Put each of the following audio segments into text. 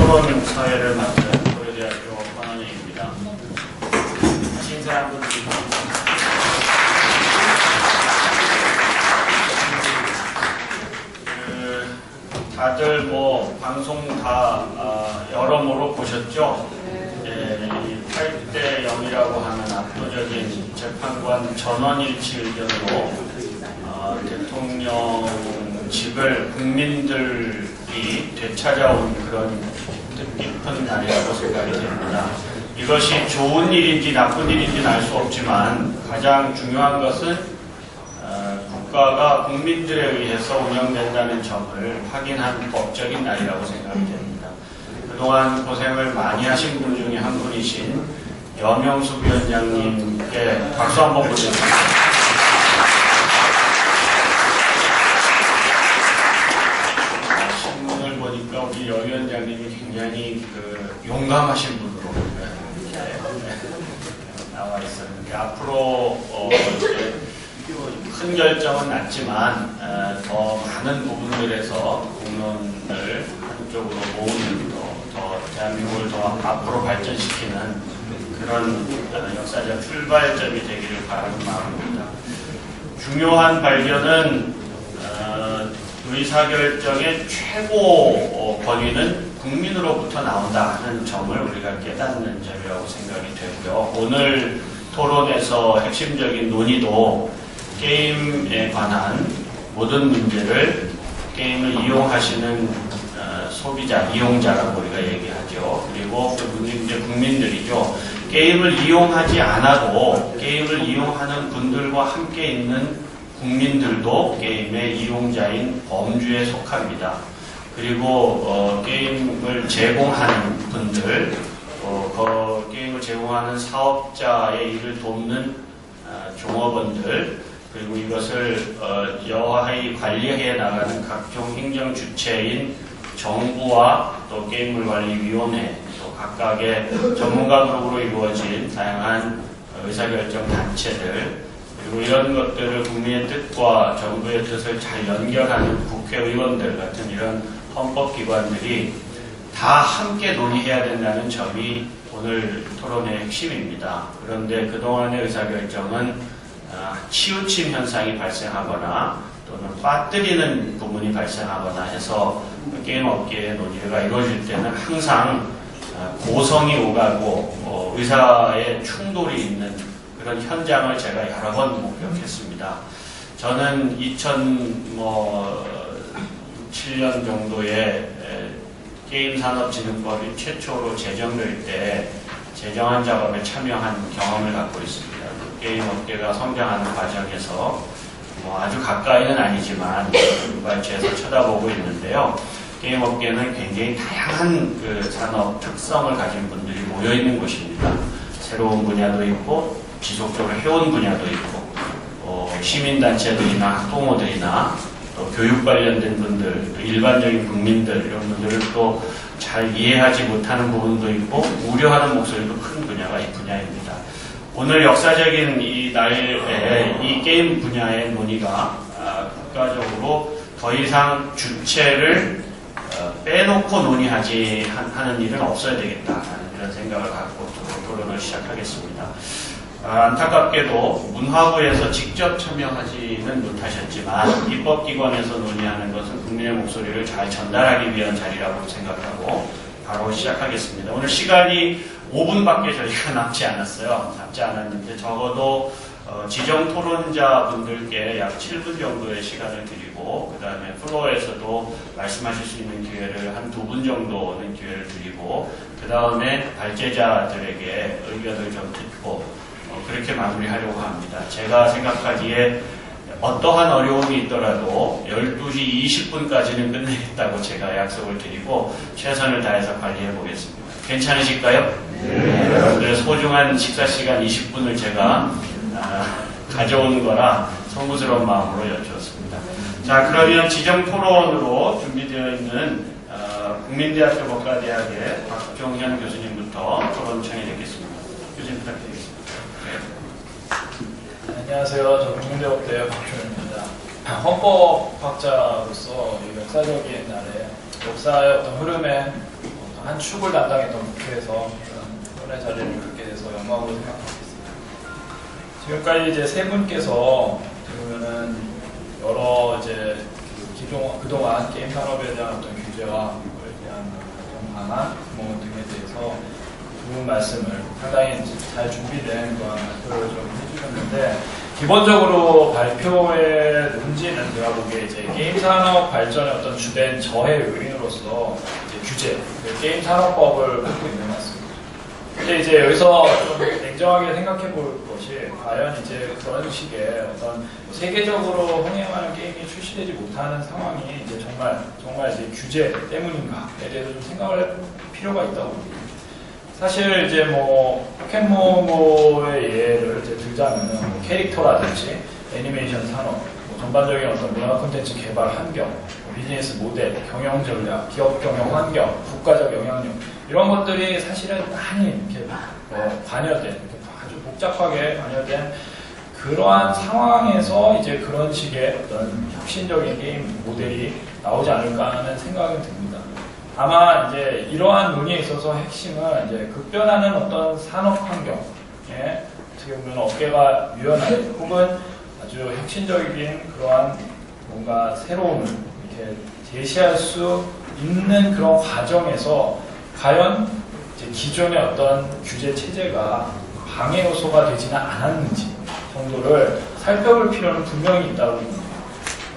토론 사회를 맡은 고려대학교 권원영입니다. 인사 한번 드리겠습니다. 다들 방송 다 여러모로 보셨죠? 이 8대 0이라고 하는 압도적인 재판관 전원일치 의견으로 대통령직을 국민들이 되찾아온 그런 뜻깊은 날이라고 생각이 됩니다. 이것이 좋은 일인지 나쁜 일인지는 알 수 없지만 가장 중요한 것은 국가가 국민들에 의해서 운영된다는 점을 확인한 법적인 날이라고 생각이 됩니다. 그동안 고생을 많이 하신 분 중에 한 분이신 염영숙 위원장님께 박수 한번 보내드립니다. 신문을 보니까 우리 여 위원장님이 굉장히 용감하신 분으로 나와 있었는데 앞으로 큰 결정은 났지만 더 많은 부분들에서 공론을 한쪽으로 모으는 더 대한민국을 더 앞으로 발전시키는 그런 역사적 출발점이 되기를 바라는 마음입니다. 중요한 발견은 의사결정의 최고 권위는 국민으로부터 나온다 하는 점을 우리가 깨닫는 점이라고 생각이 되고요. 오늘 토론에서 핵심적인 논의도 게임에 관한 모든 문제를 게임을 이용하시는 소비자, 이용자라고 우리가 얘기하죠. 그리고 그 문제 국민들이죠. 게임을 이용하지 않아도 게임을 이용하는 분들과 함께 있는 국민들도 게임의 이용자인 범주에 속합니다. 그리고 게임을 제공하는 분들, 게임을 제공하는 사업자의 일을 돕는 종업원들, 그리고 이것을 여하이 관리해 나가는 각종 행정 주체인 정부와 또 게임물관리위원회, 또 각각의 전문가 그룹으로 이루어진 다양한 의사결정 단체들, 그리고 이런 것들을 국민의 뜻과 정부의 뜻을 잘 연결하는 국회의원들 같은 이런 헌법기관들이 다 함께 논의해야 된다는 점이 오늘 토론의 핵심입니다. 그런데 그동안의 의사결정은 치우침 현상이 발생하거나 또는 빠뜨리는 부분이 발생하거나 해서 게임 업계의 논의가 이루어질 때는 항상 고성이 오가고 의사의 충돌이 있는 그런 현장을 제가 여러 번 목격했습니다. 저는 2007년 정도에 게임산업진흥법이 최초로 제정될 때 제정안 작업에 참여한 경험을 갖고 있습니다. 게임 업계가 성장하는 과정에서 아주 가까이는 아니지만 발치에서 쳐다보고 있는데요. 게임 업계는 굉장히 다양한 산업 특성을 가진 분들이 모여 있는 곳입니다. 새로운 분야도 있고 지속적으로 해온 분야도 있고 시민단체들이나 학부모들이나 또 교육 관련된 분들, 또 일반적인 국민들 이런 분들을 또 잘 이해하지 못하는 부분도 있고 우려하는 목소리도 큰 분야가 이 분야입니다. 오늘 역사적인 이 날에 이 게임 분야의 논의가 국가적으로 더 이상 주체를 빼놓고 논의하지 하는 일은 없어야 되겠다는 이런 생각을 갖고 토론을 시작하겠습니다. 안타깝게도 문화부에서 직접 참여하지는 못하셨지만 입법기관에서 논의하는 것은 국민의 목소리를 잘 전달하기 위한 자리라고 생각하고 바로 시작하겠습니다. 오늘 시간이 5분밖에 저희가 남지 않았는데 적어도 지정 토론자 분들께 약 7분 정도의 시간을 드리고 그 다음에 플로어에서도 말씀하실 수 있는 기회를 한 2분 정도는 기회를 드리고 그 다음에 발제자들에게 의견을 좀 듣고 그렇게 마무리하려고 합니다. 제가 생각하기에 어떠한 어려움이 있더라도 12시 20분까지는 끝내겠다고 제가 약속을 드리고 최선을 다해서 관리해 보겠습니다. 괜찮으실까요? 네. 여러분들의 소중한 식사 시간 20분을 제가 가져온 거라 송구스러운 마음으로 여쭈었습니다. 자, 그러면 지정 토론으로 준비되어 있는 국민대학교 법과대학의 박종현 교수님부터 토론 청해드리겠습니다. 교수님 부탁드리겠습니다. 안녕하세요. 저는 국민대법대 박종현입니다. 헌법학자로서 역사적인 날에 역사의 어떤 흐름에 한 축을 담당했던 국회에서 그런 자리를 갖게 돼서 영광으로 생각하고 있습니다. 지금까지 이제 세 분께서 보면은 여러 이제 그동안 게임 산업에 대한 어떤 규제와 그에 대한 어떤 방안, 뭐 등에 대해서 좋은 말씀을 상당히 잘 준비된 그런 발표를 좀 해주셨는데, 기본적으로 발표의 논지는 제가 보기에 이제 게임 산업 발전의 어떤 주된 저해 요인으로서 이제 규제, 게임 산업법을 갖고 있는 것 같습니다. 근데 이제 여기서 좀 냉정하게 생각해 볼 것이, 과연 이제 그런 식의 어떤 세계적으로 흥행하는 게임이 출시되지 못하는 상황이 이제 정말 이제 규제 때문인가에 대해서 좀 생각을 해볼 필요가 있다고 봅니다. 사실 이제 뭐 포켓몬고의 예를 이제 들자면은 뭐 캐릭터라든지 애니메이션 산업, 뭐 전반적인 어떤 문화 콘텐츠 개발 환경, 뭐 비즈니스 모델, 경영 전략, 기업 경영 환경, 국가적 영향력, 이런 것들이 사실은 많이 이렇게 관여된, 이렇게 아주 복잡하게 관여된 그러한 상황에서 이제 그런 식의 어떤 혁신적인 게임 모델이 나오지 않을까 하는 생각이 듭니다. 다만 이제 이러한 논의에 있어서 핵심은 이제 급변하는 어떤 산업 환경에 어떻게 보면 업계가 유연하게 혹은 아주 혁신적인 그러한 뭔가 새로움을 이렇게 제시할 수 있는 그런 과정에서 과연 이제 기존의 어떤 규제 체제가 방해 요소가 되지는 않았는지 정도를 살펴볼 필요는 분명히 있다고 봅니다.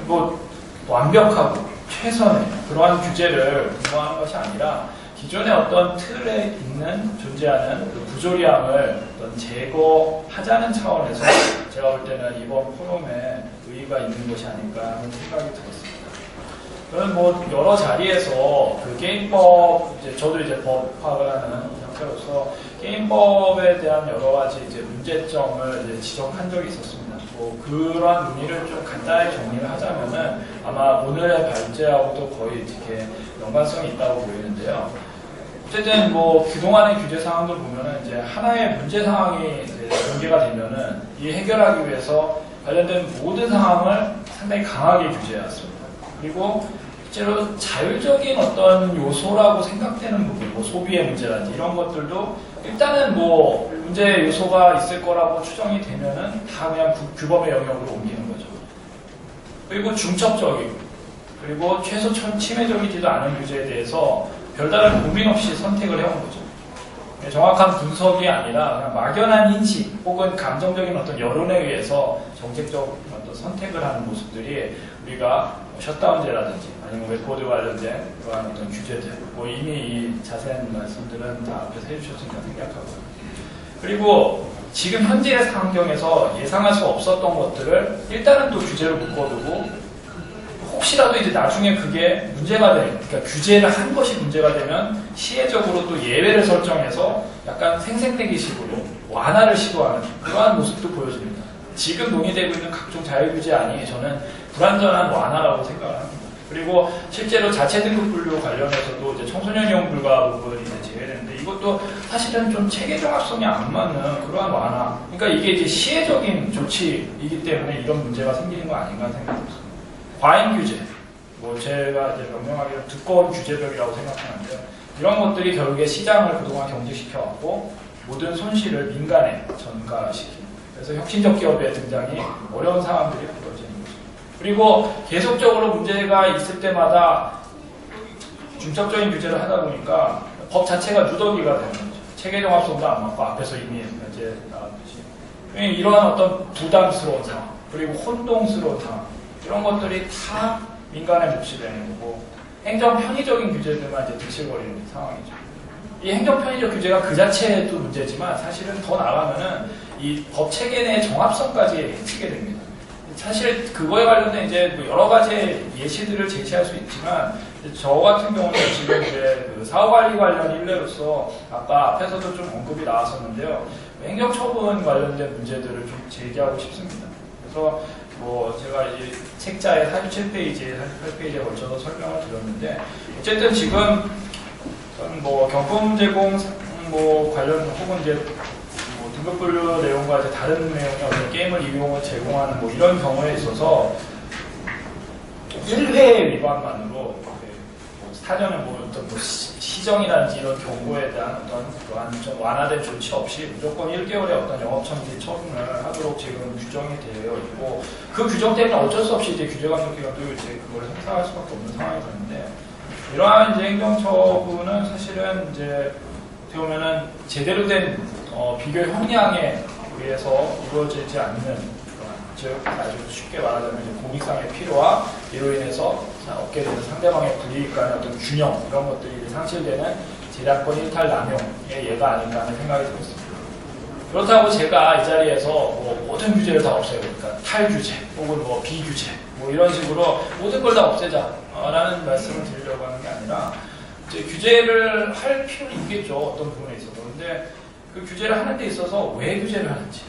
뭐 완벽하고 최선의 그러한 규제를 도모하는 것이 아니라 기존의 어떤 틀에 있는 존재하는 그 부조리함을 어떤 제거하자는 차원에서 제가 볼 때는 이번 포럼에 의의가 있는 것이 아닐까 하는 생각이 들었습니다. 저는 뭐 여러 자리에서 그 게임법, 이제 저도 이제 법학을 하는 형태로서 게임법에 대한 여러 가지 이제 문제점을 이제 지적한 적이 있었습니다. 뭐 그러한 논의를 좀 간단히 정리를 하자면은 아마 오늘의 발제하고도 거의 이렇게 연관성이 있다고 보이는데요. 어쨌든 뭐 그동안의 규제 사항들 보면은 이제 하나의 문제 사항이 이제 전개가 되면은 이 해결하기 위해서 관련된 모든 상황을 상당히 강하게 규제해왔습니다. 그리고 실제로 자율적인 어떤 요소라고 생각되는 부분, 뭐 소비의 문제라든지 이런 것들도 일단은 뭐 문제 요소가 있을 거라고 추정이 되면은 다 그냥 규범의 영역으로 옮기는 거죠. 그리고 중첩적이고, 그리고 최소 침해적이지도 않은 규제에 대해서 별다른 고민 없이 선택을 해온 거죠. 정확한 분석이 아니라 그냥 막연한 인식 혹은 감정적인 어떤 여론에 의해서 정책적 어떤 선택을 하는 모습들이 우리가 셧다운제라든지 아니면 웹코드 관련된 그러한 어떤 규제들, 뭐 이미 이 자세한 말씀들은 다 앞에서 해주셨으니까 생각하고요. 그리고 지금 현재의 환경에서 예상할 수 없었던 것들을 일단은 또 규제로 묶어두고 혹시라도 이제 나중에 그게 문제가 그러니까 규제를 한 것이 문제가 되면 시혜적으로 또 예외를 설정해서 약간 생색내기식으로 완화를 시도하는 그러한 모습도 보여집니다. 지금 논의되고 있는 각종 자율규제안이 저는 불완전한 완화라고 생각을 합니다. 그리고 실제로 자체 등급 분류 관련해서도 이제 청소년용 불가 부분이 이제 제외되는데 이것도 사실은 좀 체계 종합성이 안 맞는 그러한 완화. 그러니까 이게 이제 시혜적인 조치이기 때문에 이런 문제가 생기는 거 아닌가 생각합니다. 과잉 규제, 뭐 제가 이제 명명하기로 두꺼운 규제벽이라고 생각하는데요. 이런 것들이 결국에 시장을 그동안 경직시켜왔고 모든 손실을 민간에 전가시키는. 그래서 혁신적 기업의 등장이 어려운 상황들이 벌어지는 거죠. 그리고 계속적으로 문제가 있을 때마다 중첩적인 규제를 하다 보니까 법 자체가 누더기가 되는 거죠. 체계 종합성도 안 맞고 앞에서 이미 이제 나왔듯이 이러한 어떤 부담스러운 상황, 그리고 혼동스러운 상황. 이런 것들이 다 민간에 몫이 되는 거고 행정 편의적인 규제들만 이제 득실거리는 상황이죠. 이 행정 편의적 규제가 그 자체도 문제지만 사실은 더 나아가면은 이 법 체계 내 정합성까지 해치게 됩니다. 사실 그거에 관련된 이제 여러 가지 예시들을 제시할 수 있지만 저 같은 경우는 지금 이제 그 사후관리 관련 일례로서 아까 앞에서도 좀 언급이 나왔었는데요. 행정처분 관련된 문제들을 좀 제기하고 싶습니다. 그래서 뭐 제가 이제 책자의 47페이지에 48페이지에 걸쳐서 설명을 드렸는데 어쨌든 지금 뭐 경품 제공 뭐 관련 혹은 이제 뭐 등급 분류 내용과 이제 다른 내용의 어떤 게임을 이용을 제공하는 뭐 이런 경우에 있어서 1회 위반만으로 뭐 사전에 뭐 어떤 뭐 시정이라든지 이런 경고에 대한 어떤 그러한 좀 완화된 조치 없이 무조건 1개월의 어떤 영업정지 처분을 하도록 지금 규정이 되어 있고, 그 규정 때문에 어쩔 수 없이 이제 규제감독기관도 이제 그걸 행사할 수밖에 없는 상황이 되는데, 이러한 이제 행정처분은 사실은 이제 어떻게 보면은 제대로 된 비교 형량에 의해서 이루어지지 않는, 즉 아주 쉽게 말하자면 이제 공익상의 필요와 이로 인해서 얻게 되는 상대방의 불이익 간의 어떤 균형, 이런 것들이 상실되는 재량권 일탈 남용의 예가 아닌가 하는 생각이 들었습니다. 그렇다고 제가 이 자리에서 뭐 모든 규제를 다 없애고, 그러니까 탈규제 혹은 뭐 비규제 뭐 이런 식으로 모든 걸 다 없애자라는 말씀을 드리려고 하는 게 아니라, 이제 규제를 할 필요는 있겠죠, 어떤 부분에 있어서. 그런데 그 규제를 하는 데 있어서 왜 규제를 하는지,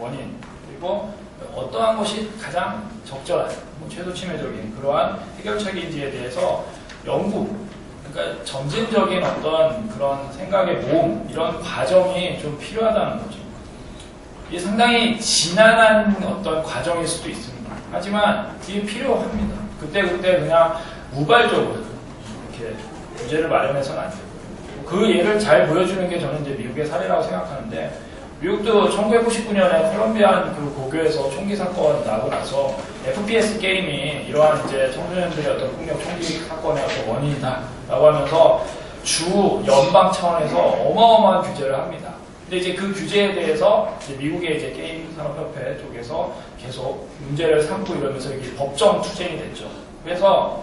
원인, 그리고 어떠한 것이 가장 적절한, 최소 침해적인 그러한 해결책인지에 대해서 연구, 그러니까 점진적인 어떤 그런 생각의 모음, 이런 과정이 좀 필요하다는 거죠. 이게 상당히 지난한 어떤 과정일 수도 있습니다. 하지만 이게 필요합니다. 그때 그냥 우발적으로 이렇게 규제를 마련해서는 안 되고, 그 예를 잘 보여주는 게 저는 이제 미국의 사례라고 생각하는데, 미국도 1999년에 콜롬비안 그 고교에서 총기 사건 나고 나서 FPS 게임이 이러한 이제 청소년들의 어떤 폭력 총기 사건의 어떤 원인이다라고 하면서 주 연방 차원에서 어마어마한 규제를 합니다. 근데 이제 그 규제에 대해서 이제 미국의 이제 게임 산업협회 쪽에서 계속 문제를 삼고 이러면서 이게 법정 투쟁이 됐죠. 그래서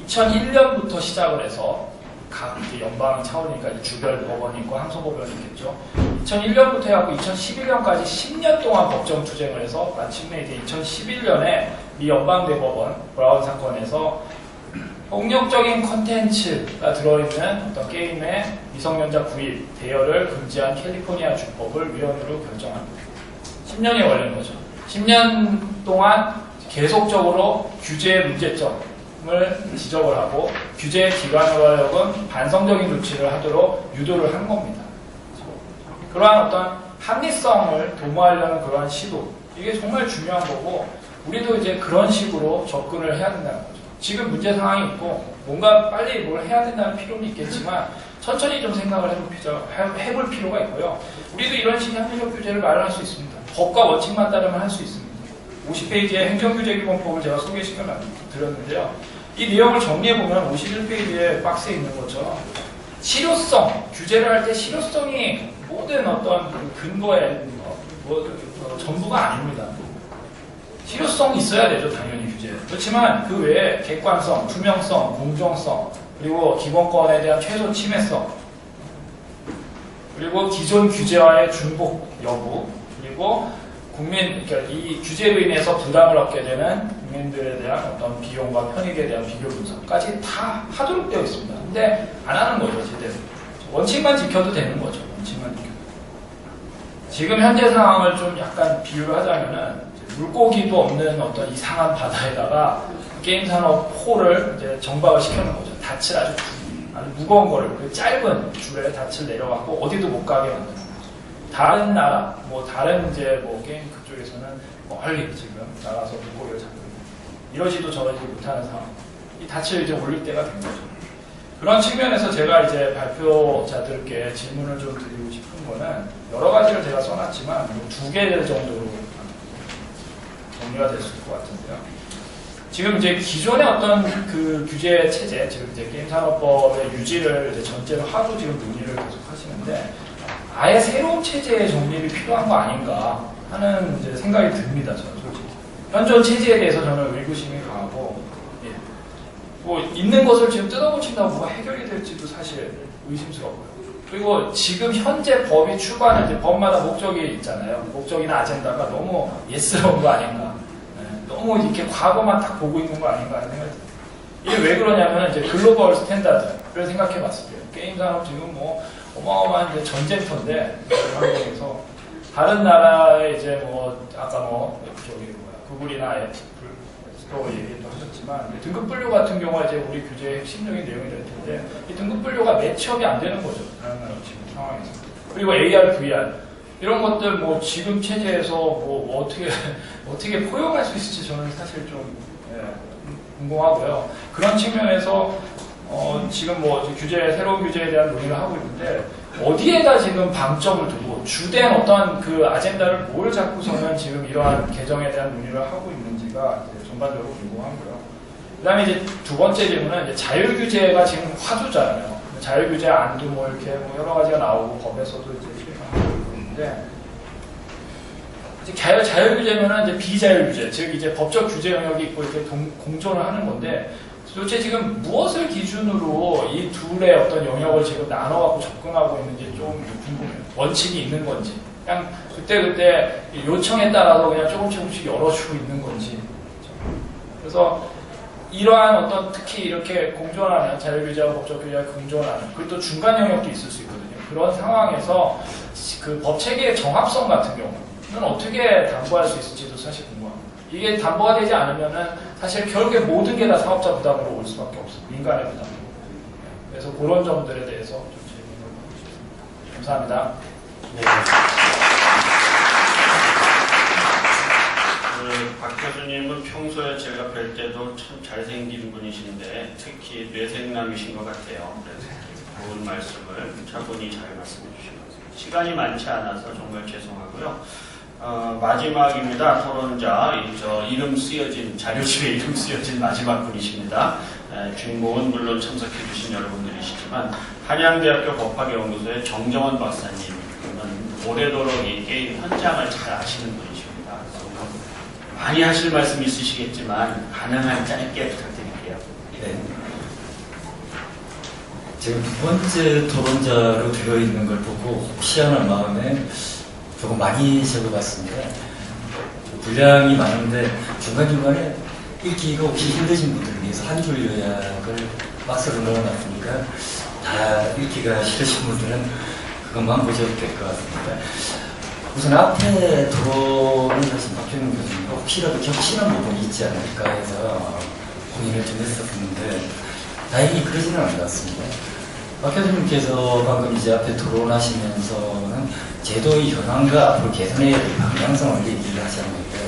2001년부터 시작을 해서 각 이제 연방 차원이니까 이제 주별 법원이 있고 항소법원이 있겠죠. 2001년부터 해갖고 2011년까지 10년 동안 법정 투쟁을 해서 마침내 이제 2011년에 미 연방대법원 브라운 사건에서 폭력적인 컨텐츠가 들어있는 어떤 게임의 미성년자 구입, 대여를 금지한 캘리포니아 주법을 위헌으로 결정합니다. 10년이 걸린 거죠. 10년 동안 계속적으로 규제의 문제점 을 지적을 하고 규제 기관으로 하여금 반성적인 조치를 하도록 유도를 한 겁니다. 그러한 어떤 합리성을 도모하려는 그러한 시도, 이게 정말 중요한 거고, 우리도 이제 그런 식으로 접근을 해야 된다는 거죠. 지금 문제 상황이 있고 뭔가 빨리 뭘 해야 된다는 필요는 있겠지만 천천히 좀 생각을 해볼 필요가 있고요. 우리도 이런 식의 합리적 규제를 마련할 수 있습니다. 법과 원칙만 따르면 할 수 있습니다. 50페이지의 행정규제기본법을 제가 소개시켜 드렸는데요. 이 내용을 정리해보면 51페이지에 박스에 있는 것처럼 실효성, 규제를 할 때 실효성이 모든 어떤 근거의 전부가 아닙니다. 실효성이 있어야 되죠, 당연히 규제. 그렇지만 그 외에 객관성, 투명성, 공정성, 그리고 기본권에 대한 최소 침해성, 그리고 기존 규제와의 중복 여부, 그리고 그러니까 이 규제로 인해서 부담을 얻게 되는 국민들에 대한 어떤 비용과 편익에 대한 비교 분석까지 다 하도록 되어 있습니다. 근데 안 하는 거죠, 제대로. 원칙만 지켜도 되는 거죠, 원칙만 지켜도. 지금 현재 상황을 좀 약간 비유를 하자면은 물고기도 없는 어떤 이상한 바다에다가 게임 산업 홀을 이제 정박을 시켜놓은 거죠. 닻을 아주 무거운 거를 그 짧은 줄에 닻을 내려갖고 어디도 못 가게 만드는 거죠. 다른 나라, 다른 이제 게임 그쪽에서는 멀리 지금 나가서 물고기를 잡고 이러지도 저러지 못하는 상황. 이 닻을 이제 올릴 때가 된 거죠. 그런 측면에서 제가 이제 발표자들께 질문을 좀 드리고 싶은 거는 여러 가지를 제가 써놨지만 2개 정도로 정리가 됐을 것 같은데요. 지금 이제 기존의 어떤 그 규제 체제, 지금 이제 게임산업법의 유지를 이제 전제로 하도 지금 논의를 계속 하시는데 아예 새로운 체제의 정립이 필요한 거 아닌가 하는 이제 생각이 듭니다, 저는 솔직히. 현존 체제에 대해서 저는 의구심이 강하고, 있는 것을 지금 뜯어고친다고 뭐가 해결이 될지도 사실 의심스럽고요. 그리고 지금 현재 법이 추구하는 이제 법마다 목적이 있잖아요. 목적이나 아젠다가 너무 예스러운 거 아닌가. 너무 이렇게 과거만 딱 보고 있는 거 아닌가 하는 생각이 듭니다. 이게 왜 그러냐면 이제 글로벌 스탠다드를 생각해 봤을 때요. 게임 산업 지금 어마어마한 이제 전쟁터인데, 한국에서 다른 나라의 이제 아까 구글이나 애플 스토어 얘기도 하셨지만 등급 분류 같은 경우가 이제 우리 규제의 핵심적인 내용이 될 텐데 이 등급 분류가 매치업이 안 되는 거죠. 다른 나라 지금 상황에서. 그리고 AR, VR 이런 것들 지금 체제에서 어떻게 포용할 수 있을지 저는 사실 좀 궁금하고요. 그런 측면에서 지금 뭐 규제, 새로운 규제에 대한 논의를 하고 있는데, 어디에다 지금 방점을 두고, 주된 어떤 그 아젠다를 뭘 잡고서는 지금 이러한 개정에 대한 논의를 하고 있는지가 이제 전반적으로 궁금하고요. 그 다음에 이제 두 번째 질문은 이제 자율규제가 지금 화두잖아요. 자율규제 안도 뭐 이렇게 뭐 여러 가지가 나오고, 법에서도 이제 실행하고 있는데, 이제 자율규제면은 이제 비자율규제, 즉 이제 법적 규제 영역이 있고 이렇게 공존을 하는 건데, 도대체 지금 무엇을 기준으로 이 둘의 어떤 영역을 지금 나눠갖고 접근하고 있는지 좀 궁금해요. 원칙이 있는 건지, 그냥 그때 요청에 따라서 그냥 조금씩 열어주고 있는 건지. 그래서 이러한 어떤 특히 이렇게 공존하는 자율규제와 법적규제가 공존하는, 그리고 또 중간 영역도 있을 수 있거든요. 그런 상황에서 그 법 체계의 정합성 같은 경우는 어떻게 담보할 수 있을지도 사실 궁금합니다. 이게 담보가 되지 않으면은 사실 결국에 모든 게 다 사업자 부담으로 올 수밖에 없어요. 민간의 부담으로. 그래서 그런 점들에 대해서 좀 질문을 드리겠습니다. 감사합니다. 네. 박 교수님은 평소에 제가 뵐 때도 참 잘생긴 분이신데 특히 뇌생남이신 것 같아요. 그래서 좋은 말씀을 차분히 잘 말씀해 주시고 시간이 많지 않아서 정말 죄송하고요. 마지막입니다. 토론자, 저 이름 쓰여진, 자료집에 이름 쓰여진 마지막 분이십니다. 중고은 물론 참석해 주신 여러분들이시지만 한양대학교 법학연구소의 정정원 박사님은 오래도록 이 게임 현장을 잘 아시는 분이십니다. 그래서 많이 하실 말씀 있으시겠지만 가능한 짧게 부탁드릴게요. 네. 지금 두 번째 토론자로 들어있는 걸 보고 혹시 하는 마음에 조금 많이 적어봤습니다. 분량이 많은데 중간중간에 읽기가 혹시 힘드신 분들을 위해서 한 줄 요약을 박스로 넣어놨으니까 다 읽기가 싫으신 분들은 그것만 보셔도 될 것 같습니다. 우선 앞에 토론을 하신 박경민 교수님과 혹시라도 겹치는 부분이 있지 않을까 해서 고민을 좀 했었는데 다행히 그러지는 않은 것 같습니다. 박 교수님께서 방금 이제 앞에 토론하시면서는 제도의 현황과 앞으로 개선해야 될 방향성을 얘기를 하셨는데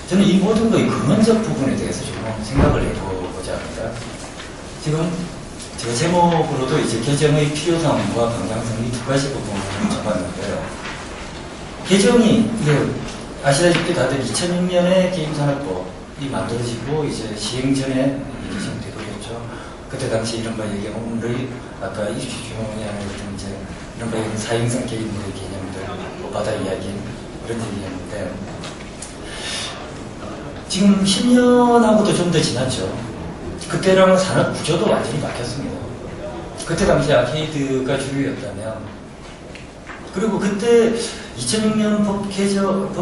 저는 이 모든 것의 근원적 부분에 대해서 좀 생각을 해보고자 합니다. 지금 제가 제목으로도 이제 개정의 필요성과 방향성 이 두 가지 부분을 적었는데요. 개정이 아시다시피 다들 2006년에 게임산업법이 만들어지고 이제 시행 전에 개정이 되더랬죠. 그때 당시 이른바 얘기하면 아까 이슈주문이 하는 이제 이른바 사행성 게임들의 개념들, 뭐 바다 이야기 이런 얘기였는데 지금 10년하고도 좀 더 지났죠. 그때랑은 산업 구조도 완전히 바뀌었습니다. 그때 당시 아케이드가 주류였다면 그리고 그때 2006년 법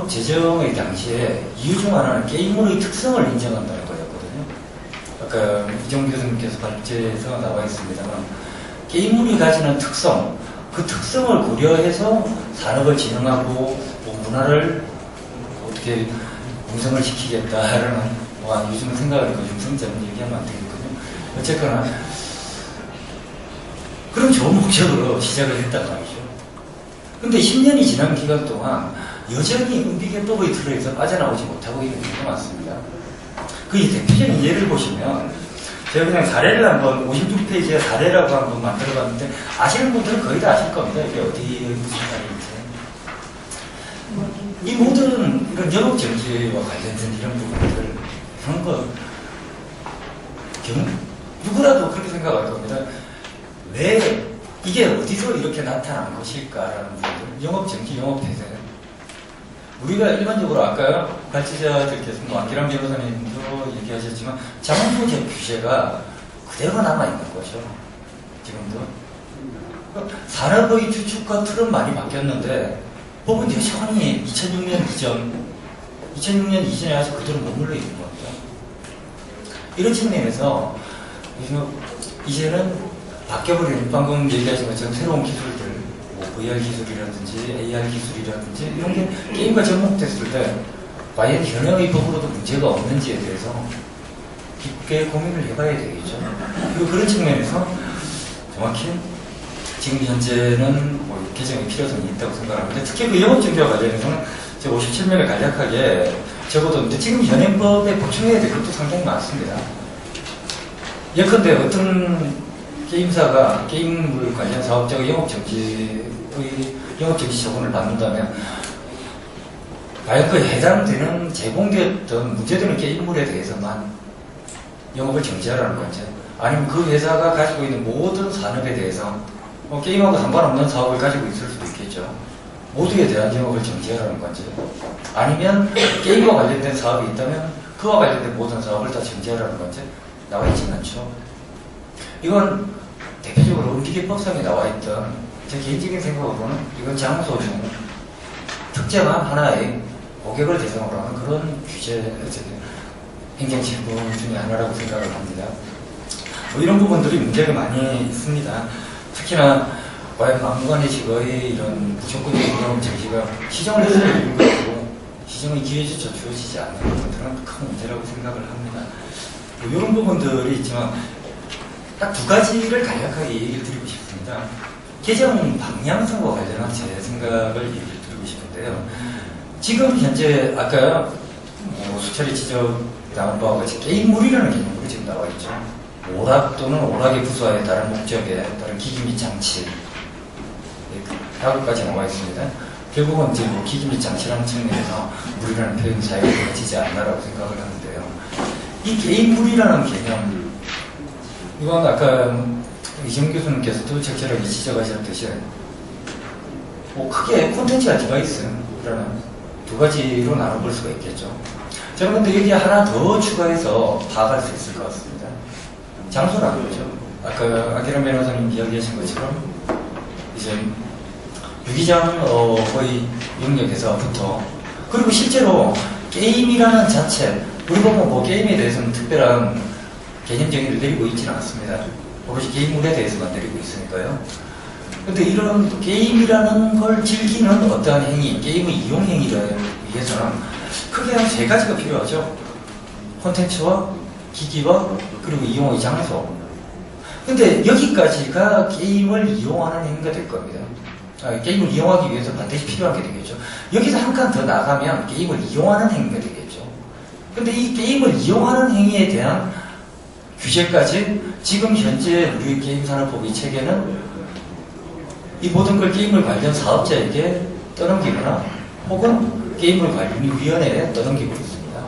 제정의 당시에 이유 중 하나는 게임으로의 특성을 인정한다는 거였거든요. 아까 이정 교수님께서 발제에서 나와 있습니다만 게임물이 가지는 특성, 그 특성을 고려해서 산업을 진흥하고 뭐 문화를 어떻게 공성을 시키겠다라는 요즘 생각하니까 중성적인 얘기하면 안 되겠거든요. 어쨌거나 그런 좋은 목적으로 시작을 했단 말이죠. 근데 10년이 지난 기간 동안 여전히 은비개법의 틀에서 빠져나오지 못하고 있는 경우가 많습니다. 그 대표적인 예를 보시면 제가 그냥 사례를 한번 56페이지에 사례라고 한번 만들어봤는데 아시는 분들은 거의 다 아실 겁니다. 이게 어디에 무슨 사례인지. 이 모든 이런 영업 정지와 관련된 이런 부분들 그런 거 누구라도 그렇게 생각할 겁니다. 왜 이게 어디서 이렇게 나타난 것일까라는 부분들, 영업 정지, 영업 대세. 우리가 일반적으로 아까 발제자들께서 안기람 변호사님도 얘기하셨지만 자본주의 규제가 그대로 남아있는 거죠. 지금도. 산업의 주축과 틀은 많이 바뀌었는데 법은 여전히 2006년 이전에 아직 그대로 머물러 있는 겁니다. 이런 측면에서 이제는 바뀌어버리는 방금 얘기하신 것처럼 새로운 기술들, 뭐 VR 기술이라든지 AR 기술이라든지 이런 게 게임과 접목됐을 때 과연 현행의 법으로도 문제가 없는지에 대해서 깊게 고민을 해봐야 되겠죠. 그리고 그런 측면에서 정확히 지금 현재는 뭐 개정의 필요성이 있다고 생각합니다. 특히 그 영업증자 관련해서는 제가 57면에 간략하게 적어뒀는데 지금 현행법에 보충해야 될 것도 상당히 많습니다. 예컨대 어떤 게임사가 게임물 관련 사업자의 영업정지 처분을 받는다면 과연 그 해당되는 제공되었던 문제되는 게임물에 대해서만 영업을 정지하라는 건지, 아니면 그 회사가 가지고 있는 모든 산업에 대해서 게임하고 상관없는 사업을 가지고 있을 수도 있겠죠. 모두에 대한 영업을 정지하라는 건지, 아니면 게임과 관련된 사업이 있다면 그와 관련된 모든 사업을 다 정지하라는 건지 나와 있지는 않죠. 이건 대표적으로 음기계법상에 나와 있던 제 개인적인 생각으로는 이건 장소 중 특정한 하나의 고객을 대상으로 하는 그런 규제 행정질문 중에 하나라고 생각을 합니다. 이런 부분들이 문제가 많이 있습니다. 특히나 과연 막무가내식의 이런 무조건적인 영업 정지가 시정을 했을 이유고 시정의 기회조차 주어지지 않는 부분들은 큰 문제라고 생각을 합니다. 이런 부분들이 있지만 딱 두 가지를 간략하게 얘기를 드리고 싶습니다. 개정 방향성과 관련한 제 생각을 얘기를 드리고 싶은데요. 지금 현재 아까 수차례 지적 나온 바와 같이 게임물이라는 개념으로 지금 나와 있죠. 오락 또는 오락의 부수화에 따른 목적에 따른 기기 및 장치, 다음까지 나와 있습니다. 결국은 이제 기기 및 장치라는 측면에서 물이라는 표현 사용이 되어지지 않나라고 생각을 하는데요. 이 게임물이라는 개념, 이건 아까 이정 교수님께서도 적절하게 지적하셨듯이 크게 콘텐츠와 디바이스라는 두 가지로 나눠볼 수가 있겠죠. 저는 근데 여기 하나 더 추가해서 파악할 수 있을 것 같습니다. 장소라는 거죠. 아까 아기란 변호사님 이야기하신 것처럼 이제 유기장의 영역에서부터, 그리고 실제로 게임이라는 자체, 우리가 뭐 게임에 대해서는 특별한 개념 정의를 내리고 있지는 않습니다. 오로지 게임물에 대해서만 내리고 있으니까요. 근데 이런 게임이라는 걸 즐기는 어떠한 행위, 게임의 이용 행위를 위해서는 크게 한 세 가지가 필요하죠. 콘텐츠와 기기와 그리고 이용의 장소. 근데 여기까지가 게임을 이용하는 행위가 될 겁니다. 게임을 이용하기 위해서 반드시 필요한 게 되겠죠. 여기서 한 칸 더 나가면 게임을 이용하는 행위가 되겠죠. 근데 이 게임을 이용하는 행위에 대한 규제까지 지금 현재 우리 게임산업법의 체계는 이 모든 걸 게임을 관련 사업자에게 떠넘기거나 혹은 게임을 관리위원회에 떠넘기고 있습니다.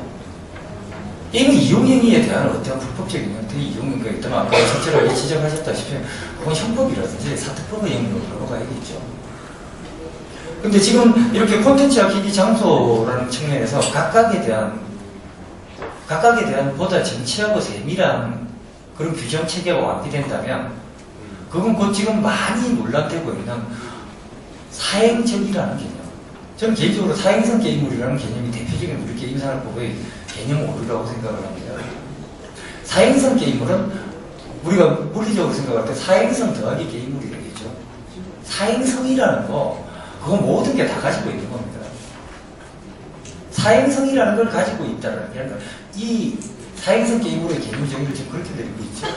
게임 이용행위에 대한 어떤 불법적인 형태의 이용행위가 있다면 아까 실제로 지적하셨다시피 그건 형법이라든지 사특법의 영역으로 넘어가야겠죠. 근데 지금 이렇게 콘텐츠와 기기 장소라는 측면에서 각각에 대한 보다 정치하고 세밀한 그런 규정 체계가 완비된다면 그건 곧 지금 많이 논란되고 있는 사행적이라는 개념. 저는 개인적으로 사행성 게임물이라는 개념이 대표적인 우리 게임산업법의 개념 오류라고 생각을 합니다. 사행성 게임물은 우리가 물리적으로 생각할 때 사행성 더하기 게임물이 되겠죠. 사행성이라는 거, 그건 모든 게 다 가지고 있는 겁니다. 사행성이라는 걸 가지고 있다는 게 아니라 이 사행성 게임물의 개념 정의를 지금 그렇게 내리고 있죠.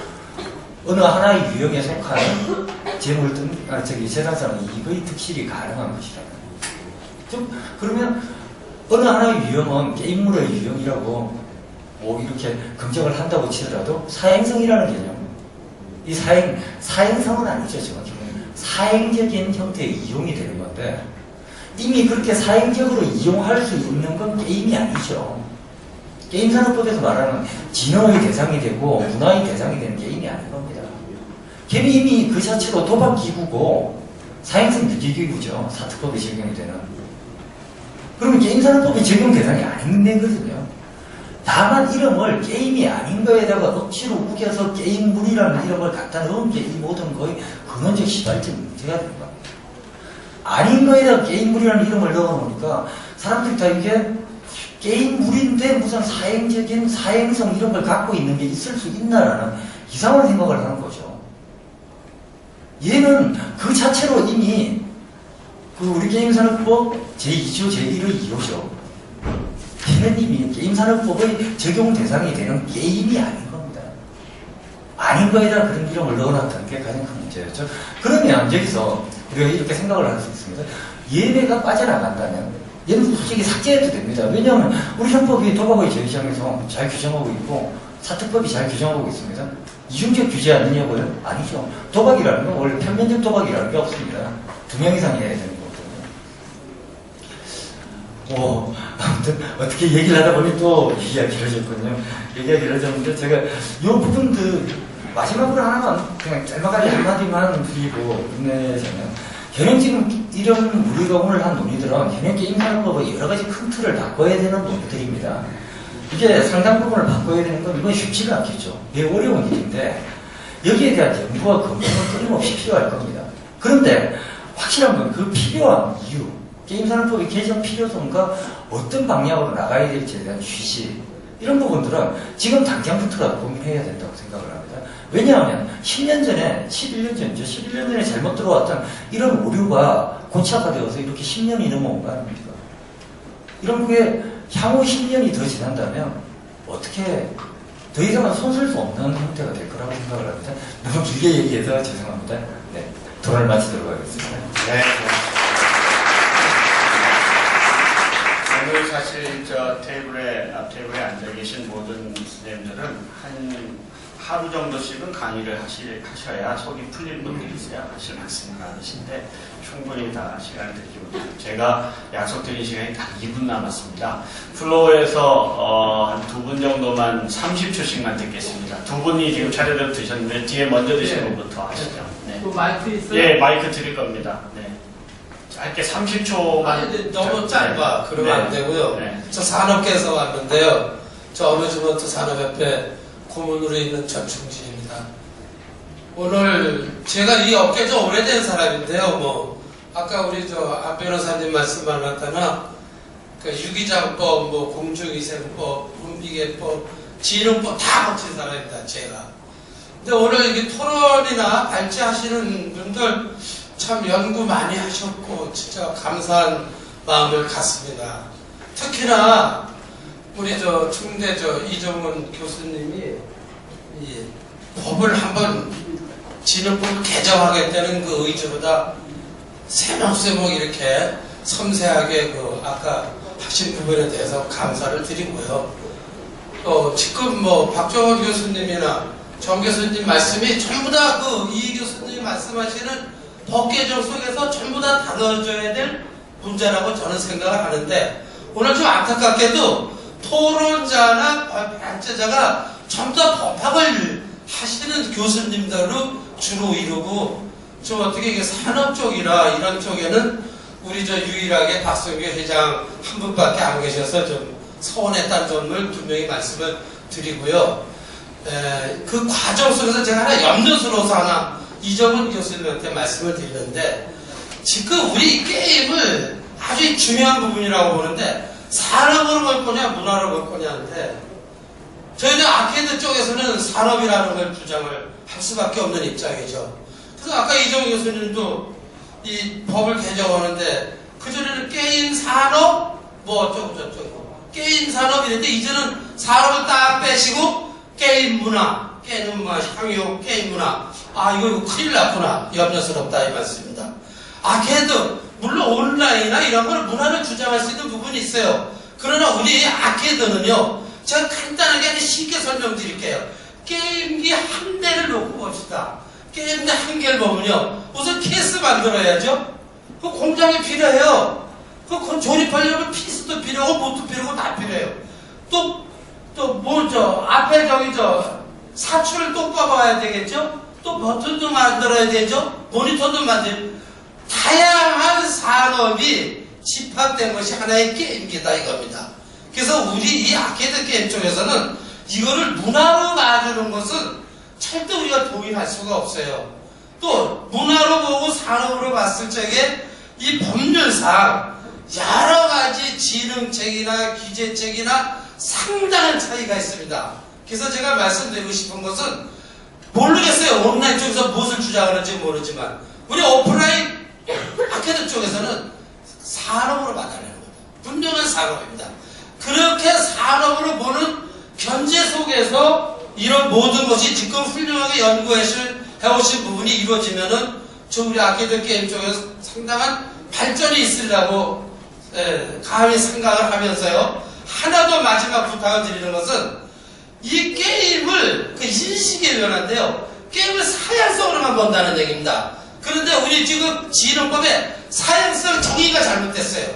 어느 하나의 유형에 속하는 재물 등 재산상의 이익의 득실이 가능한 것이라는. 좀 그러면 어느 하나의 유형은 게임물의 유형이라고 뭐 이렇게 긍정을 한다고 치더라도 사행성이라는 개념, 이 사행성은 아니죠. 정확히 사행적인 형태의 이용이 되는 건데 이미 그렇게 사행적으로 이용할 수 있는 건 게임이 아니죠. 게임산업법에서 말하는 진화의 대상이 되고 문화의 대상이 되는 게임이 아닌 겁니다. 게임이 이미 그 자체로 도박기구고 사행성 유기기구죠. 사특법이 적용이 되는. 그러면 게임산업법이 적용 대상이 아닌 데거든요. 다만 이름을 게임이 아닌 거에다가 억지로 우겨서 게임물이라는 이름을 갖다 넣은 게 이 모든 거의 근원적 시발적 문제가 되는 겁니다. 아닌 거에다가 게임물이라는 이름을 넣어놓으니까 사람들이 다 이게 게임물인데 무슨 사행적인 사행성 이런 걸 갖고 있는 게 있을 수 있나라는 이상한 생각을 하는 거죠. 얘는 그 자체로 이미 그 우리 게임산업법 제2조 제1의 2호죠. 걔는 이미 게임산업법의 적용 대상이 되는 게임이 아닌 겁니다. 아닌 거에다 그런 이름을 넣어놨다는 게 가장 큰 문제였죠. 그러면 여기서 우리가 이렇게 생각을 할 수 있습니다. 예외가 빠져나간다면 얘는 솔직히 삭제해도 됩니다. 왜냐하면 우리 형법이 도박의 제시장에서 잘 규정하고 있고 사특법이 잘 규정하고 있습니다. 이중적 규제 아니냐고요? 아니죠. 도박이라는 건 원래 편면적 도박이라는 게 없습니다. 2명 이상 해야 되는 거거든요. 아무튼 어떻게 얘기를 하다 보니 또 얘기가 길어졌군요. 얘기가 길어졌는데 제가 이 부분들 마지막으로 하나만 그냥 짤막하게 한마디만 드리고 끝내자면 현행 이런 우리가 오늘 한 논의들은 현행 게임산업법의 여러 가지 큰 틀을 바꿔야 되는 논의들입니다. 이게 상당 부분을 바꿔야 되는 건 이건 쉽지가 않겠죠. 매우 어려운 일인데 여기에 대한 연구와 검토는 끊임없이 필요할 겁니다. 그런데 확실한 건 그 필요한 이유, 게임산업법의 개정 필요성과 어떤 방향으로 나가야 될지에 대한 취지 이런 부분들은 지금 당장부터라도 고민해야 된다고 생각을 합니다. 왜냐하면 10년 전에, 11년 전이죠. 11년 전에 잘못 들어왔던 이런 오류가 고착화 되어서 이렇게 10년이 넘어온 거 아닙니까? 이런 게 향후 10년이 더 지난다면 어떻게 더 이상은 손쓸 수 없는 형태가 될 거라고 생각을 합니다. 너무 길게 얘기해서 죄송합니다. 네, 토론을 마치도록 하겠습니다. 네. 오늘 사실 저 테이블에, 앞 테이블에 앉아 계신 모든 선생님들은 하루 정도씩은 강의를 하셔야 속이 풀릴 분들이 있어야 하실 말씀이 많으신데 충분히 다 시간을 드리지 못해요. 제가 약속드린 시간이 단 2분 남았습니다. 플로우에서 한 2분 정도만 30초씩만 듣겠습니다. 2분이 지금 차례대로 드셨는데 뒤에 먼저 드신 분부터 하시죠. 네. 또 마이크 있어요? 예, 마이크 드릴 겁니다. 네. 짧게 30초만. 아니, 너무 짧아. 그러면 네. 안 되고요. 네. 저 산업계에서 왔는데요. 저 어뮤즈먼트 산업협회 고문으로 있는 전충진입니다. 오늘 제가 이 업계 좀 오래된 사람인데요. 아까 우리 안 변호사님 말씀하셨다나 그 유기장법, 공중위생법, 분비계법, 진흥법 다 거친 사람입니다. 제가. 근데 오늘 이게 토론이나 발제하시는 분들 참 연구 많이 하셨고 진짜 감사한 마음을 갖습니다. 특히나 우리 충대 이정훈 교수님이 이 법을 한번 진흥법을 개정하겠다는 그 의지보다 세목세목 이렇게 섬세하게 아까 하신 부분에 대해서 감사를 드리고요. 또 지금 박정원 교수님이나 정 교수님 말씀이 전부 다 이 교수님이 말씀하시는 법 개정 속에서 전부 다 다뤄져야 될 문제라고 저는 생각을 하는데 오늘 좀 안타깝게도 토론자나 발제자가 전부 다 법학을 하시는 교수님들로 주로 이루고 좀 어떻게 이게 산업 쪽이나 이런 쪽에는 우리 유일하게 박성규 회장 한 분밖에 안 계셔서 좀 서운했다는 점을 분명히 말씀을 드리고요. 그 과정 속에서 제가 하나 염려스러워서 하나 이정훈 교수님한테 말씀을 드리는데 지금 우리 게임을 아주 중요한 부분이라고 보는데 산업으로 볼 거냐 문화로 볼 거냐인데 저희는 아케이드 쪽에서는 산업이라는 걸 주장을 할 수밖에 없는 입장이죠. 그래서 아까 이정훈 교수님도 이 법을 개정하는데 그전에는 게임 산업 어쩌고 저쩌고 게임 산업이랬는데 이제는 산업을 딱 빼시고 게임 문화, 게임 향유, 게임 문화 이거 큰일 났구나. 염려스럽다 이 말씀입니다. 아케이드 물론 온라인이나 이런 걸 문화를 주장할 수 있는 부분이 있어요. 그러나 우리 아케이드는요. 제가 간단하게 쉽게 설명드릴게요. 게임기 한 대를 놓고 봅시다. 게임기 한 개를 보면요. 우선 케이스 만들어야죠. 그 공장이 필요해요. 그 조립하려면 피스도 필요하고 못도 필요하고 다 필요해요. 앞에 사출을 또 뽑아야 되겠죠? 또 버튼도 만들어야 되죠? 모니터도 다양한 산업이 집합된 것이 하나의 게임기다 이겁니다. 그래서 우리 이 아케이드 게임 쪽에서는 이거를 문화로 놔주는 것은 절대 우리가 동의할 수가 없어요. 또 문화로 보고 산업으로 봤을 적에 이 법률상 여러 가지 지능책이나 규제책이나 상당한 차이가 있습니다. 그래서 제가 말씀드리고 싶은 것은 모르겠어요. 온라인 쪽에서 무엇을 주장하는지 모르지만 우리 오프라인 아케이드 쪽에서는 산업으로 봐달라는 겁니다. 분명한 산업입니다. 그렇게 산업으로 보는 견제 속에서 이런 모든 것이 지금 훌륭하게 연구해오신 부분이 이루어지면은 우리 아케이드 게임 쪽에서 상당한 발전이 있으리라고 감히 생각을 하면서요. 하나 더 마지막 부탁을 드리는 것은 이 게임을 그 인식의 변화인데요. 게임을 사양성으로만 본다는 얘기입니다. 그런데 우리 지금 진흥법에 사양성 정의가 잘못됐어요.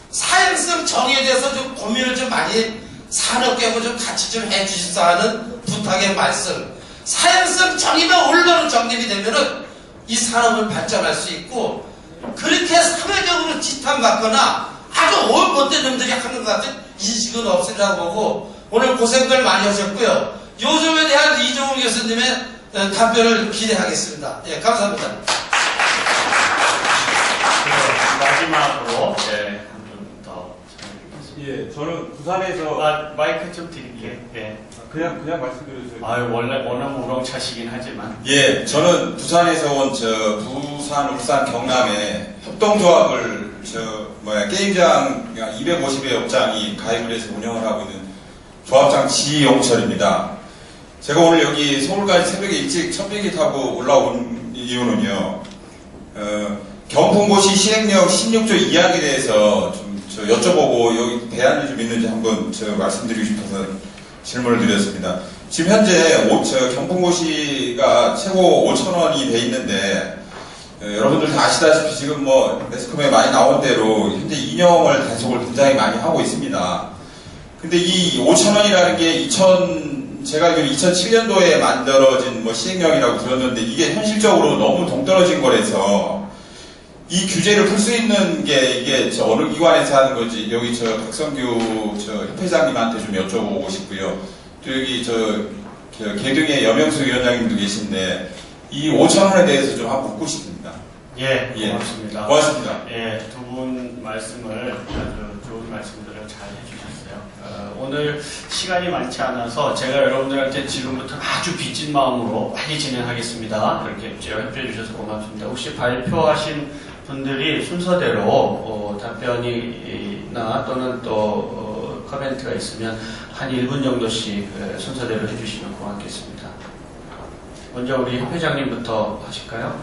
사양성 정의에 대해서 좀 고민을 좀 많이 산업계하고 좀 같이 좀 해주십사 하는 부탁의 말씀. 사양성 정의가 올바로 정립이 되면은 이 산업을 발전할 수 있고, 그렇게 사회적으로 지탄받거나 아주 못된 놈들이 하는 것 같은 인식은 없으리라고 보고, 오늘 고생들 많이 하셨고요. 요점에 대한 이종훈 교수님의 답변을 기대하겠습니다. 예, 감사합니다. 마지막으로 한 분 더. 예, 저는 부산에서 마이크 좀 드릴게요. 예. 그냥 말씀드려주세요. 아유, 원래 워낙 우렁차시긴 하지만. 예, 저는 부산에서 온 부산, 울산, 경남에 협동조합을 게임장 250여 업장이 가입을 해서 운영을 하고 있는 조합장 지용철입니다. 제가 오늘 여기 서울까지 새벽에 일찍 천비기 타고 올라온 이유는요, 경풍고시 시행령 16조 2항에 대해서 좀 여쭤보고 여기 대안이 좀 있는지 한번 말씀드리고 싶어서 질문을 드렸습니다. 지금 현재 경풍고시가 최고 5,000원이 돼 있는데, 여러분들 다 아시다시피 지금 매스컴에 많이 나온 대로 현재 이념을 단속을 굉장히 많이 하고 있습니다. 근데 이 5,000원이라는 게 제가 알기로 2007년도에 만들어진 시행령이라고 들었는데, 이게 현실적으로 너무 동떨어진 거라서 이 규제를 풀 수 있는 게 이게 어느 기관에서 하는 건지 여기 박성규 협회장님한테 좀 여쭤보고 싶고요. 또 여기 개등의 여명수 위원장님도 계신데 이 5,000원에 대해서 좀 한번 묻고 싶습니다. 예, 고맙습니다. 고맙습니다. 예, 두 분 말씀을 아주 좋은 말씀들을 잘 해주셨어요. 오늘 시간이 많지 않아서 제가 여러분들한테 지금부터 아주 빚진 마음으로 빨리 진행하겠습니다. 그렇게 협조해 주셔서 고맙습니다. 혹시 발표하신 분들이 순서대로 답변이나 또는 또 코멘트가 있으면 한 1분 정도씩 순서대로 해주시면 고맙겠습니다. 먼저 우리 회장님부터 하실까요?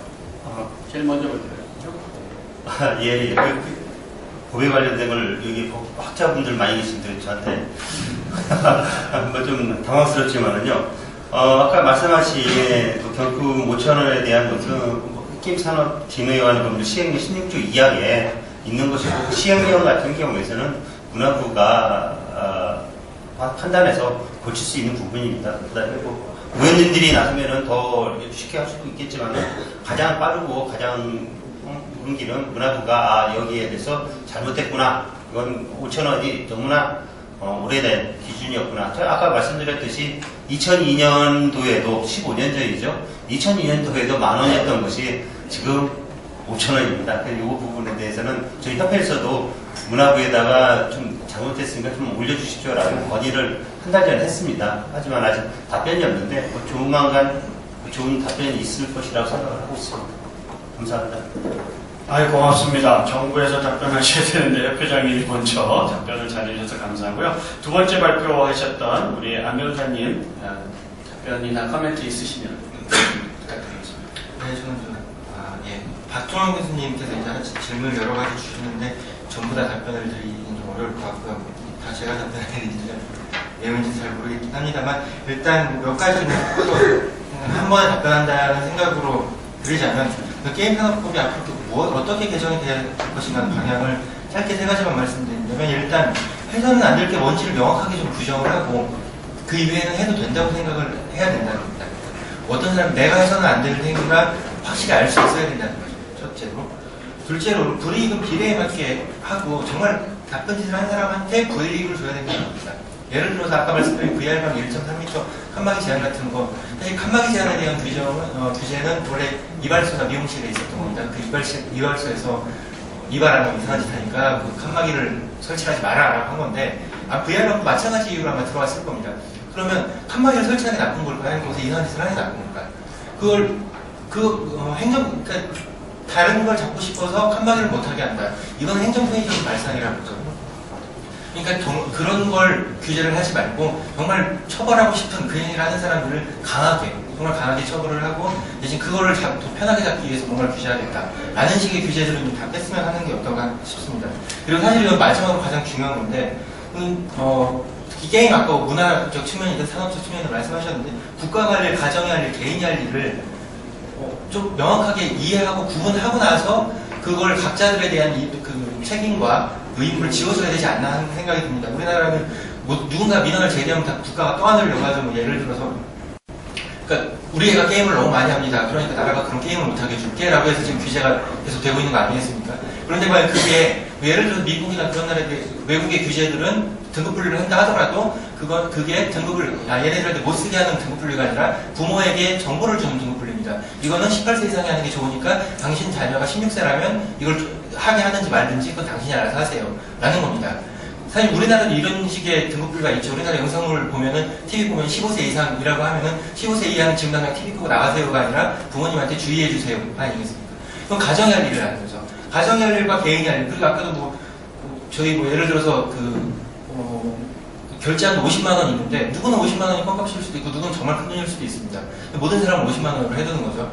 제일 먼저 볼까요? 예. 법에 관련된 걸 여기 학자분들 많이 계신데 저한테 좀 당황스럽지만은요. 아까 말씀하신 경품 5,000원에 대한 것은 게임산업진흥위원회 시행령 16조 2항에 있는 것이고, 시행령 같은 경우에서는 문화부가 판단해서 고칠 수 있는 부분입니다. 그다음에 의원님들이 나서면은 더 쉽게 할 수도 있겠지만 가장 빠르고 가장 옳은 길은 문화부가 여기에 대해서 잘못됐구나, 이건 5,000원이 너무나 오래된 기준이었구나. 제가 아까 말씀드렸듯이 2002년도에도 15년 전이죠. 2002년도에도 10,000원이었던 것이 지금 5,000원입니다. 이 부분에 대해서는 저희 협회에서도 문화부에다가 좀 잘못됐으니까 좀 올려주십시오라고 건의를 한 달 전에 했습니다. 하지만 아직 답변이 없는데 조만간 좋은 답변이 있을 것이라고 생각을 하고 있습니다. 감사합니다. 아유, 고맙습니다. 정부에서 답변하셔야 되는데 협회장님이 먼저 답변을 잘해주셔서 감사하고요. 두 번째 발표하셨던 우리 안 변호사님 답변이나 코멘트 있으시면 부탁드리겠습니다. 네, 저는 박종환 교수님께서 이제 질문을 여러 가지 주셨는데 전부 다 답변을 드리기는 좀 어려울 것 같고요. 다 제가 답변해야 되는지 내용인지 잘 모르겠긴 합니다만, 일단 몇 가지는 한 번에 답변한다는 생각으로 드리자면, 게임산업법이 앞으로 어떻게 개정이 될 것인가 방향을 짧게 세 가지만 말씀드린다면, 일단 해서는 안 될 게 뭔지를 명확하게 좀 구정을 하고 그 이외에는 해도 된다고 생각을 해야 된다는 겁니다. 어떤 사람은 내가 해서는 안 될 행위가 확실히 알 수 있어야 된다는 거죠. 첫째로. 둘째로 불이익은 비례에 맞게 하고 정말 나쁜 짓을 한 사람한테 불이익을 줘야 된다는 겁니다. 예를 들어서 아까 말씀드린 VR방 1.3m 칸막이 제한 같은 거, 사실 칸막이 제한에 대한 규제는 원래 이발소나 미용실에 있었던 겁니다. 그 이발소에서 이발하면 이상한 짓 하니까 그 칸막이를 설치하지 말아라고 한 건데, VR방도 마찬가지 이유로 아마 들어왔을 겁니다. 그러면 칸막이를 설치하는 게 나쁜 걸까요? 아니면 거기서 이상한 짓을 하는 게 나쁜 걸까요? 그러니까 다른 걸 잡고 싶어서 칸막이를 못하게 한다. 이건 행정편의적인 발상이라고 하죠. 그러니까 그런 걸 규제를 하지 말고 정말 처벌하고 싶은 그 행위를 하는 사람들을 강하게 정말 강하게 처벌을 하고 대신 그거를 더 편하게 잡기 위해서 뭔가를 규제하겠다 라는 식의 규제들은 다 뺐으면 하는 게 어떤가 싶습니다. 그리고 사실 이건 마지막으로 가장 중요한 건데 이 게임 아까 문화적 측면이든 산업적 측면이든 말씀하셨는데 국가가 할 일, 가정이 할 일, 개인이 할 일을 좀 명확하게 이해하고 구분하고 나서 그걸 각자들에 대한 그 책임과 의무를 지워줘야 되지 않나 하는 생각이 듭니다. 우리나라는 누군가 민원을 제기하면 다 국가가 떠안으려고 하죠. 뭐 예를 들어서 그러니까 우리 애가 게임을 너무 많이 합니다. 그러니까 나라가 그런 게임을 못하게 해줄게 라고 해서 지금 규제가 계속 되고 있는 거 아니겠습니까? 그런데 과연 그게 예를 들어서 미국이나 그런 나라의 외국의 규제들은 등급 분류를 한다 하더라도 그게 등급을 얘네들한테 못 쓰게 하는 등급 분류가 아니라 부모에게 정보를 주는 등급 분류입니다. 이거는 18세 이상이 하는 게 좋으니까 당신 자녀가 16세라면 이걸 하게 하든지 말든지 그건 당신이 알아서 하세요 라는 겁니다. 사실 우리나라도 이런 식의 등급분류가 있죠. 우리나라 영상을 보면은 TV 보면 15세 이상이라고 하면은 15세 이하는 지금 당장 TV 끄고 나가세요가 아니라 부모님한테 주의해 주세요 아니겠습니까? 그건 가정이 할 일을 하는 거죠. 가정이 할 일과 개인이 할 일. 그리고 아까도 저희 예를 들어서 결제한 50만 원이 있는데 누구는 50만 원이 껌값일 수도 있고 누구는 정말 큰 돈일 수도 있습니다. 모든 사람은 50만 원으로 해두는 거죠.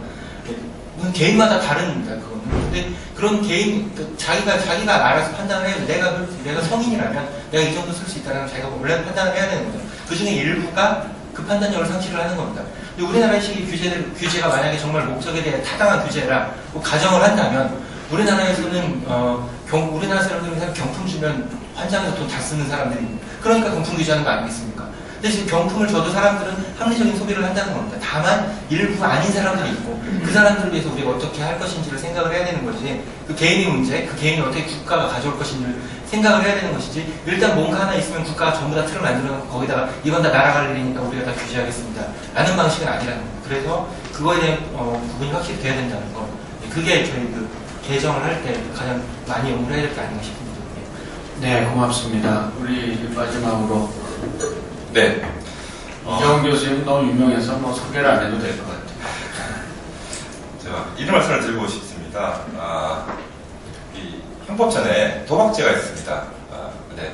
그건 개인마다 다릅니다. 그거는. 근데 그런 개인 자기가 알아서 판단을 해요. 내가 성인이라면 내가 이 정도 쓸 수 있다는 자기가 원래 판단을 해야 되는 거죠. 그 중에 일부가 그 판단력을 상실을 하는 겁니다. 근데 우리나라식의 규제가 만약에 정말 목적에 대해 타당한 규제라 가정을 한다면 우리나라에서는 우리나라 사람들은 경품 주면 환장해서 돈 다 쓰는 사람들입니다. 그러니까 경품 규제하는 거 아니겠습니까? 근데 지금 경품을 줘도 사람들은 합리적인 소비를 한다는 겁니다. 다만 일부 아닌 사람들이 있고 그 사람들을 위해서 우리가 어떻게 할 것인지를 생각을 해야 되는 거지 그 개인의 문제, 그 개인이 어떻게 국가가 가져올 것인지를 생각을 해야 되는 것이지 일단 뭔가 하나 있으면 국가가 전부 다 틀을 만들어 놓고 거기다가 이건 다 나라갈 일이니까 우리가 다 규제하겠습니다 라는 방식은 아니라는 겁니다. 그래서 그거에 대한 부분이 확실히 돼야 된다는 거 그게 저희 개정을 할 때 가장 많이 연구를 해야 될 게 아닌가 싶습니다. 네, 고맙습니다. 우리 마지막으로 네. 이정 교수님 너무 유명해서 소개를 안 해도 될 것 같아요. 제가 이런 말씀을 드리고 싶습니다. 이 형법전에 도박죄가 있습니다. 근데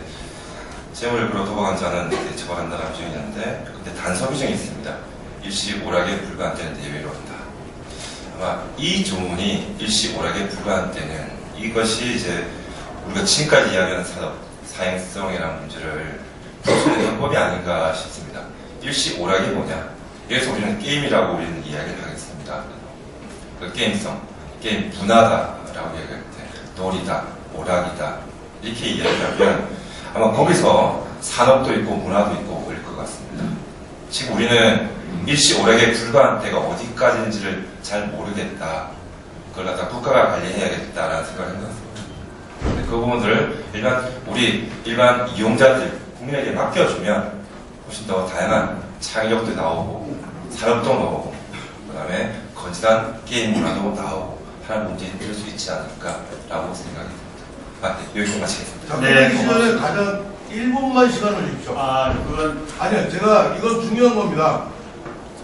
재물으로 도박한 자는 처벌한다는 규정이 있는데 근데 단서 규정이 있습니다. 일시오락에 불과한 때는 예외로 한다. 아마 이 조문이 일시오락에 불과한 때는 이것이 이제 우리가 지금까지 이야기하는 사행성이라는 문제를 풀어주는 방법이 아닌가 싶습니다. 일시오락이 뭐냐? 여기서 우리는 게임이라고 우리는 이야기를 하겠습니다. 그 게임성, 게임 문화다라고 이야기할 때 놀이다, 오락이다 이렇게 이야기하면 아마 거기서 산업도 있고 문화도 있고 올 것 같습니다. 지금 우리는 일시오락에 불과한 때가 어디까지인지를 잘 모르겠다. 그걸 갖다 국가가 관리해야겠다라는 생각을 한 것 같습니다. 그 부분들을 일반 이용자들, 국민에게 맡겨주면 훨씬 더 다양한 창의력도 나오고, 산업도 나오고, 그 다음에 건전한 게임 문화도 나오고, 하는 문제가 될 수 있지 않을까라고 생각이 듭니다. 네, 여기서 마치겠습니다. 네, 시간에 가장 1분만 시간을 주십시오. 그건 아니요, 제가 이건 중요한 겁니다.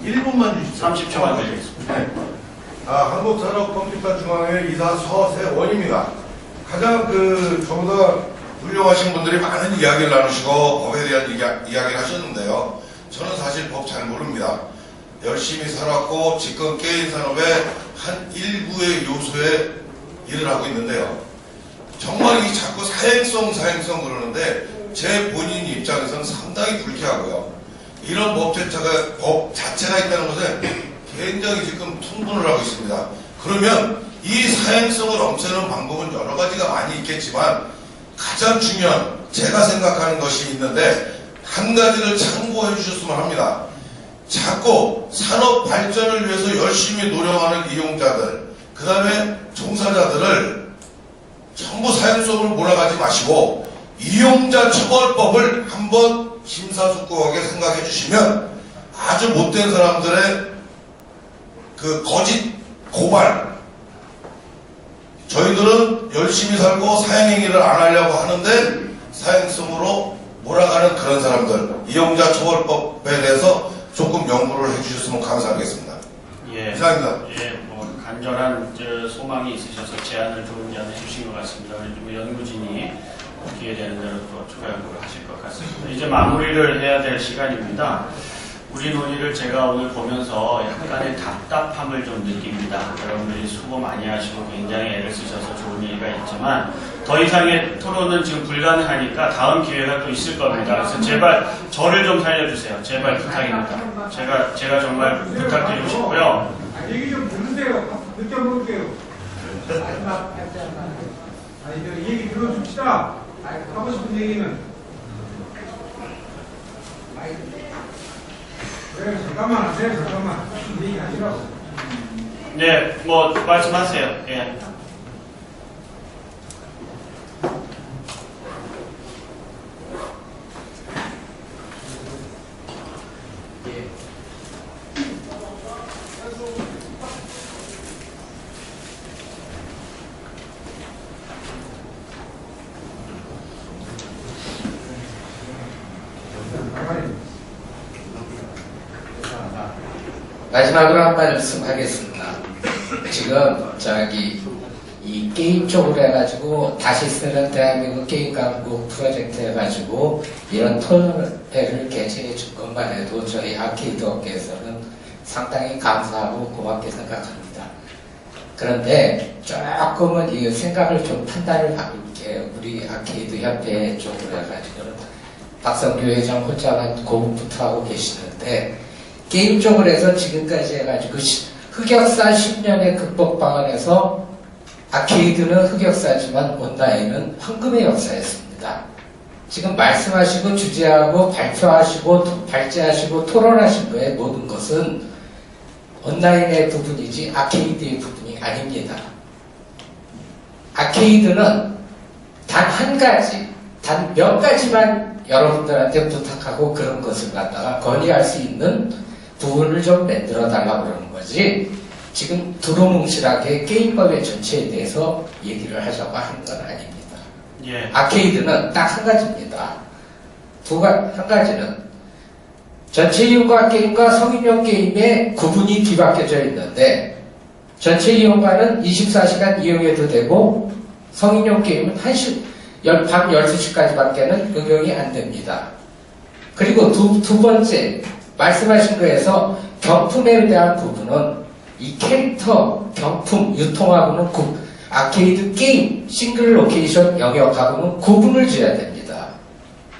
1분만 주십시오. 30초만 드리겠습니다. 네. 한국산업컴퓨터중앙회 이사 서세원입니다. 가장 저보다 훌륭하신 분들이 많은 이야기를 나누시고 법에 대한 이야기를 하셨는데요. 저는 사실 법 잘 모릅니다. 열심히 살았고 지금 게임 산업의 한 일부의 요소에 일을 하고 있는데요. 정말 이 자꾸 사행성 그러는데 제 본인 입장에서는 상당히 불쾌하고요. 이런 법 자체가 있다는 것에 굉장히 지금 통분을 하고 있습니다. 그러면 이 사행성을 없애는 방법은 여러 가지가 많이 있겠지만 가장 중요한 제가 생각하는 것이 있는데 한 가지를 참고해 주셨으면 합니다. 자꾸 산업 발전을 위해서 열심히 노력하는 이용자들, 그 다음에 종사자들을 전부 사행성으로 몰아가지 마시고 이용자 처벌법을 한번 심사숙고하게 생각해 주시면 아주 못된 사람들의 그 거짓 고발, 저희들은 열심히 살고 사행행위를 안 하려고 하는데 사행성으로 몰아가는 그런 사람들, 이용자 처벌법에 대해서 조금 연구를 해주셨으면 감사하겠습니다. 예, 이상입니다. 예, 간절한 소망이 있으셔서 제안을 좋은 제안을 해주신 것 같습니다. 우리 연구진이 기회 되는 대로 또 추가 연구를 하실 것 같습니다. 이제 마무리를 해야 될 시간입니다. 우리 논의를 제가 오늘 보면서 약간의 답답함을 좀 느낍니다. 여러분들이 수고 많이 하시고 굉장히 애를 쓰셔서 좋은 얘기가 있지만 더 이상의 토론은 지금 불가능하니까 다음 기회가 또 있을 겁니다. 그래서 제발 저를 좀 살려주세요. 제발 부탁입니다. 제가 정말 부탁드리고 싶고요. 얘기 좀 들으세요. 느껴볼게요. 아니, 저 얘기 들어줍시다. 하고 싶은 얘기는. 그래, 잠깐만 하세요. 잠깐만. 무슨 얘기 하시라고. 네, 뭐 말씀하세요. 예. 마지막으로 한 말씀 하겠습니다. 지금 이 게임 쪽으로 해가지고 다시 쓰는 대한민국 게임 강국 프로젝트 해가지고 이런 토론회를 개최해 준 것만 해도 저희 아케이드 업계에서는 상당히 감사하고 고맙게 생각합니다. 그런데 조금은 이 생각을 좀 판단을 바꿀게요. 우리 아케이드 협회 쪽으로 해가지고는 박성규 회장 혼자만 고문부터 하고 계시는데 게임 쪽으로 해서 지금까지 해가지고 흑역사 10년의 극복 방안에서 아케이드는 흑역사지만 온라인은 황금의 역사였습니다. 지금 말씀하시고 주제하고 발표하시고 발제하시고 토론하신 거의 모든 것은 온라인의 부분이지 아케이드의 부분이 아닙니다. 아케이드는 단 한 가지, 단 몇 가지만 여러분들한테 부탁하고 그런 것을 갖다가 건의할 수 있는 부분을 좀 만들어 달라고 그러는 거지 지금 두루뭉실하게 게임법의 전체에 대해서 얘기를 하자고 하는 건 아닙니다. 예. 아케이드는 딱 한 가지입니다. 한 가지는 전체 이용과 게임과 성인용 게임의 구분이 뒤바뀌어져 있는데 전체 이용과는 24시간 이용해도 되고 성인용 게임은 밤 12시까지밖에는 응용이 안 됩니다. 그리고 두 번째 말씀하신 거에서 경품에 대한 부분은 이 캐릭터 경품 유통하고는 아케이드 게임 싱글 로케이션 영역하고는 구분을 지어야 됩니다.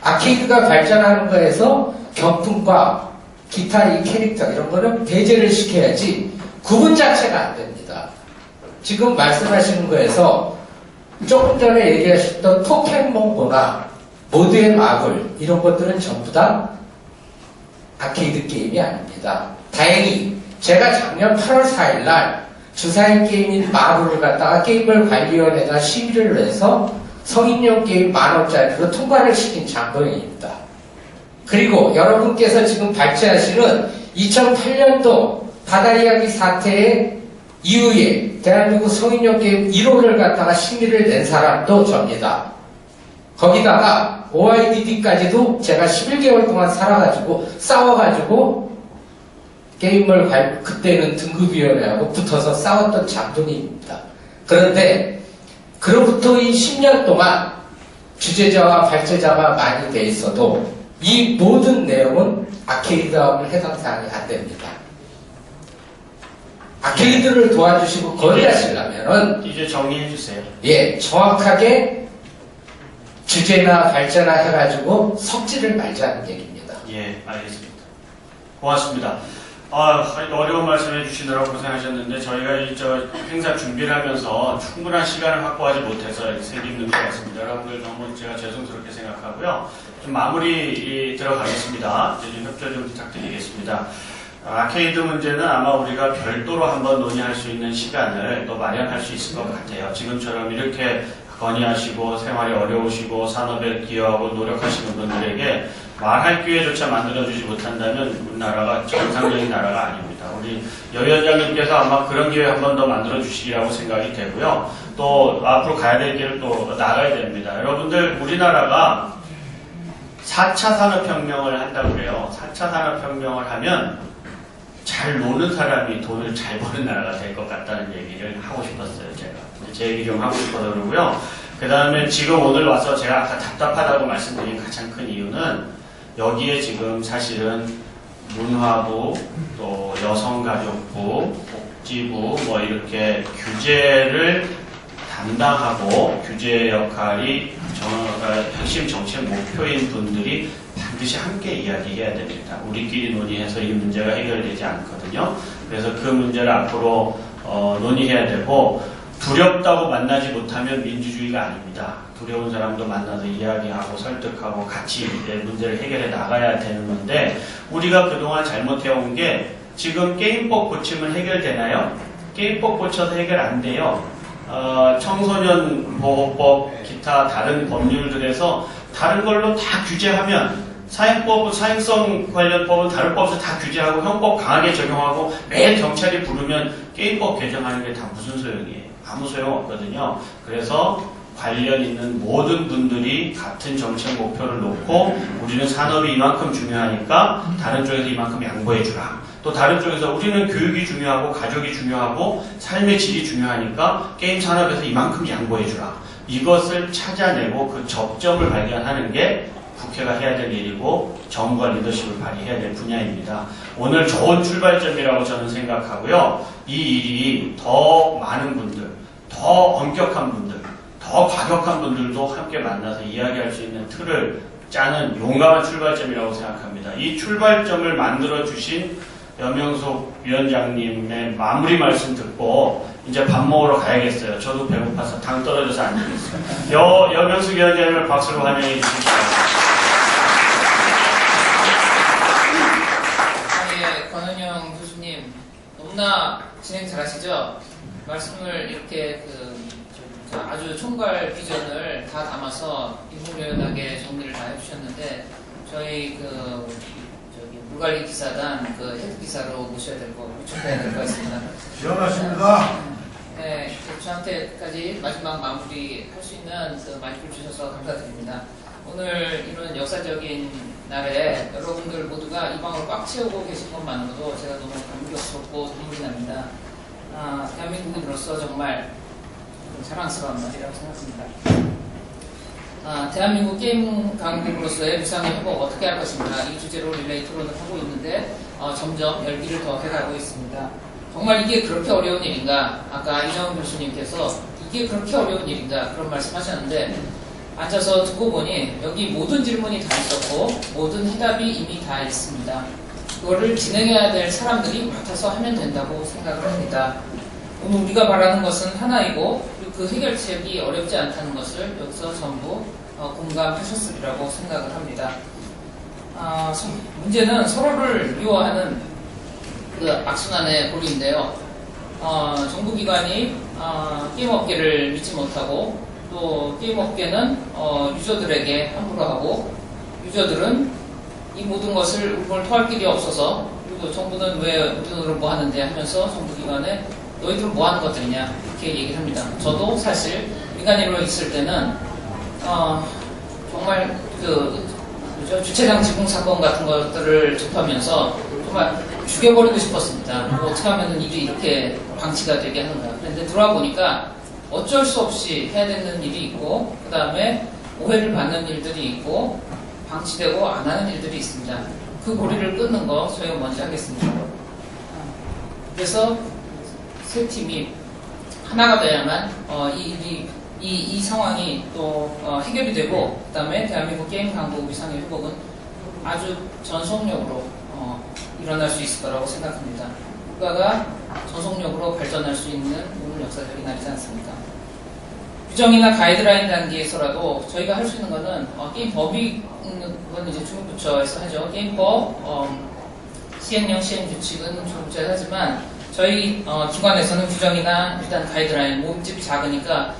아케이드가 발전하는 거에서 경품과 기타 이 캐릭터 이런 거는 배제를 시켜야지 구분 자체가 안 됩니다. 지금 말씀하시는 거에서 조금 전에 얘기하셨던 포켓몬고나 모드의 마블 이런 것들은 전부 다 아케이드 게임이 아닙니다. 다행히 제가 작년 8월 4일날 주사위 게임인 마블을 갖다가 게임을관리위원회가 심의를 해서 성인용 게임 10,000원짜리로 통과를 시킨 장본인입니다. 그리고 여러분께서 지금 발제하시는 2008년도 바다이야기 사태 이후에 대한민국 성인용 게임 1호를 갖다가 심의를 낸 사람도 접니다. 거기다가 OIDD까지도 제가 11개월 동안 싸워가지고 게임을 그때는 등급위원회하고 붙어서 싸웠던 장본인입니다. 그런데 그로부터 이 10년 동안 주제자와 발제자가 많이 돼 있어도 이 모든 내용은 아케이드하고는 해당 사항이 안 됩니다. 아케이드를 도와주시고 건의하시려면은 이제 정리해 주세요. 예, 정확하게 주제나 발제나 해가지고 섞지를 말자는 얘기입니다. 예, 알겠습니다. 고맙습니다. 어려운 말씀 해주시느라고 고생하셨는데 저희가 이 행사 준비를 하면서 충분한 시간을 확보하지 못해서 생긴 것 같습니다. 여러분들 너무 제가 죄송스럽게 생각하고요. 좀 마무리 들어가겠습니다. 이제 좀 협조 좀 부탁드리겠습니다. 아케이드 문제는 아마 우리가 별도로 한번 논의할 수 있는 시간을 또 마련할 수 있을 것 같아요. 지금처럼 이렇게 건의하시고 생활이 어려우시고 산업에 기여하고 노력하시는 분들에게 말할 기회조차 만들어주지 못한다면 우리나라가 정상적인 나라가 아닙니다. 우리 여 위원장님께서 아마 그런 기회 한 번 더 만들어주시리라고 생각이 되고요. 또 앞으로 가야 될 길을 또 나가야 됩니다. 여러분들 우리나라가 4차 산업혁명을 한다고 그래요. 4차 산업혁명을 하면 잘 노는 사람이 돈을 잘 버는 나라가 될 것 같다는 얘기를 하고 싶었어요. 제 얘기 좀 하고 싶어서 그러고요. 그 다음에 지금 오늘 와서 제가 아까 답답하다고 말씀드린 가장 큰 이유는 여기에 지금 사실은 문화부, 또 여성가족부, 복지부 뭐 이렇게 규제를 담당하고 규제 역할이 핵심 정책 목표인 분들이 반드시 함께 이야기해야 됩니다. 우리끼리 논의해서 이 문제가 해결되지 않거든요. 그래서 그 문제를 앞으로 논의해야 되고, 두렵다고 만나지 못하면 민주주의가 아닙니다. 두려운 사람도 만나서 이야기하고 설득하고 같이 문제를 해결해 나가야 되는 건데, 우리가 그동안 잘못해온 게 지금 게임법 고치면 해결되나요? 게임법 고쳐서 해결 안 돼요. 청소년 보호법, 기타 다른 법률들에서 다른 걸로 다 규제하면, 사행법, 사행성 관련 법은 다른 법에서 다 규제하고 형법 강하게 적용하고 매일 경찰이 부르면 게임법 개정하는 게 다 무슨 소용이에요? 아무 소용없거든요. 그래서 관련 있는 모든 분들이 같은 정책 목표를 놓고, 우리는 산업이 이만큼 중요하니까 다른 쪽에서 이만큼 양보해주라. 또 다른 쪽에서 우리는 교육이 중요하고 가족이 중요하고 삶의 질이 중요하니까 게임 산업에서 이만큼 양보해주라. 이것을 찾아내고 그 접점을 발견하는 게 국회가 해야 될 일이고 정부가 리더십을 발휘해야 될 분야입니다. 오늘 좋은 출발점이라고 저는 생각하고요. 이 일이 더 많은 분들, 더 엄격한 분들, 더 과격한 분들도 함께 만나서 이야기할 수 있는 틀을 짜는 용감한 출발점이라고 생각합니다. 이 출발점을 만들어주신 여명숙 위원장님의 마무리 말씀 듣고 이제 밥 먹으러 가야겠어요. 저도 배고파서 당 떨어져서 안 되겠어요. 여명숙 위원장님을 박수로 환영해 주십시오. 권은영 교수님, 너무나 진행 잘하시죠? 말씀을 이렇게 아주 총괄 비전을 다 담아서 일목요연하게 정리를 다 해주셨는데, 저희 물관리 기사단 헤드 기사로 모셔야 될 거, 요청해야 될 것 같습니다. 시원하십니다. 네, 저한테까지 마지막 마무리 할 수 있는 마이크를 주셔서 감사드립니다. 오늘 이런 역사적인 날에 여러분들 모두가 이 방을 꽉 채우고 계신 것만으로도 제가 너무 감격스럽고 눈물이 납니다. 대한민국인으로서 정말 자랑스러운 날이라고 생각합니다. 대한민국 게임 강국으로서의 유상의 회복 어떻게 할 것인가, 이 주제로 릴레이 토론을 하고 있는데 점점 열기를 더 해가고 있습니다. 정말 이게 그렇게 어려운 일인가? 아까 이정훈 교수님께서 이게 그렇게 어려운 일인가 그런 말씀하셨는데, 앉아서 듣고 보니 여기 모든 질문이 다 있었고 모든 해답이 이미 다 있습니다. 그거를 진행해야 될 사람들이 맡아서 하면 된다고 생각을 합니다. 오늘 우리가 바라는 것은 하나이고, 그 해결책이 어렵지 않다는 것을 여기서 전부 공감하셨으리라고 생각을 합니다. 문제는 서로를 미워하는 그 악순환의 고리인데요. 정부기관이 게임업계를 믿지 못하고, 또 게임업계는 유저들에게 함부로 하고, 유저들은 이 모든 것을 울분을 토할 길이 없어서, 그리고 정부는 왜 우리 돈으로 뭐 하는데 하면서 정부기관에 너희들은 뭐 하는 것들이냐 이렇게 얘기를 합니다. 저도 사실 민간인으로 있을 때는 정말 주차장 지붕 사건 같은 것들을 접하면서 정말 죽여버리고 싶었습니다. 뭐 어떻게 하면 일이 이렇게 방치가 되게 하는가. 그런데 들어와 보니까 어쩔 수 없이 해야 되는 일이 있고, 그 다음에 오해를 받는 일들이 있고, 방치되고 안 하는 일들이 있습니다. 그 고리를 끊는 거 저희가 먼저 하겠습니다. 그래서 세 팀이 하나가 돼야만 이 상황이 또 해결이 되고, 그 다음에 대한민국 게임 강국 위상의 회복은 아주 전속력으로 일어날 수 있을 거라고 생각합니다. 국가가 전속력으로 발전할 수 있는 오늘 역사적인 날이지 않습니까? 규정이나 가이드라인 단계에서라도 저희가 할 수 있는 거는 게임법이, 그건 이제 중부처에서 하죠. 게임법, 시행령, 시행규칙은 중부처에서 하지만 저희 기관에서는 규정이나 일단 가이드라인, 몸집이 작으니까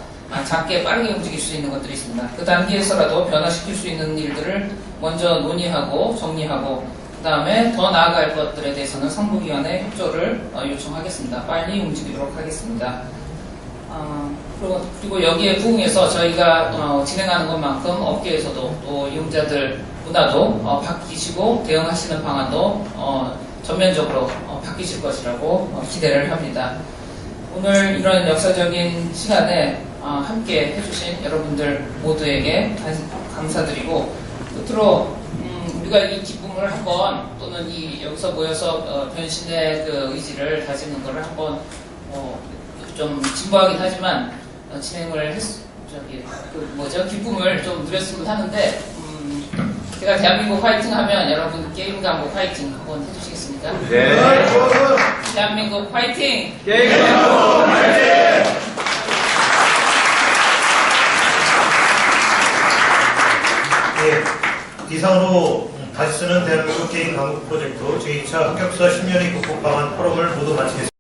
작게 빠르게 움직일 수 있는 것들이 있습니다. 그 단계에서라도 변화시킬 수 있는 일들을 먼저 논의하고 정리하고, 그 다음에 더 나아갈 것들에 대해서는 상부기관의 협조를 요청하겠습니다. 빨리 움직이도록 하겠습니다. 그리고 여기에 부응해서 저희가 진행하는 것만큼 업계에서도 또 이용자들 문화도 바뀌시고 대응하시는 방안도 전면적으로 바뀌실 것이라고 기대를 합니다. 오늘 이런 역사적인 시간에 함께 해주신 여러분들 모두에게 감사드리고, 끝으로 우리가 이 기쁨을 기쁨을 한번 또는 여기서 모여서 변신의 그 의지를 다지는 것을 한번 좀 진보하긴 하지만 진행을 기쁨을 좀 누렸으면 하는데 제가 대한민국 화이팅 하면 여러분 게임 강국 화이팅 한번 해주시겠습니까? 네. 대한민국 화이팅! 게임 강국 화이팅! 예, 이상으로 다시 쓰는 대한민국 게임 강국 프로젝트 제2차 흑역사 10년의 극복 방안 포럼을 모두 마치겠습니다.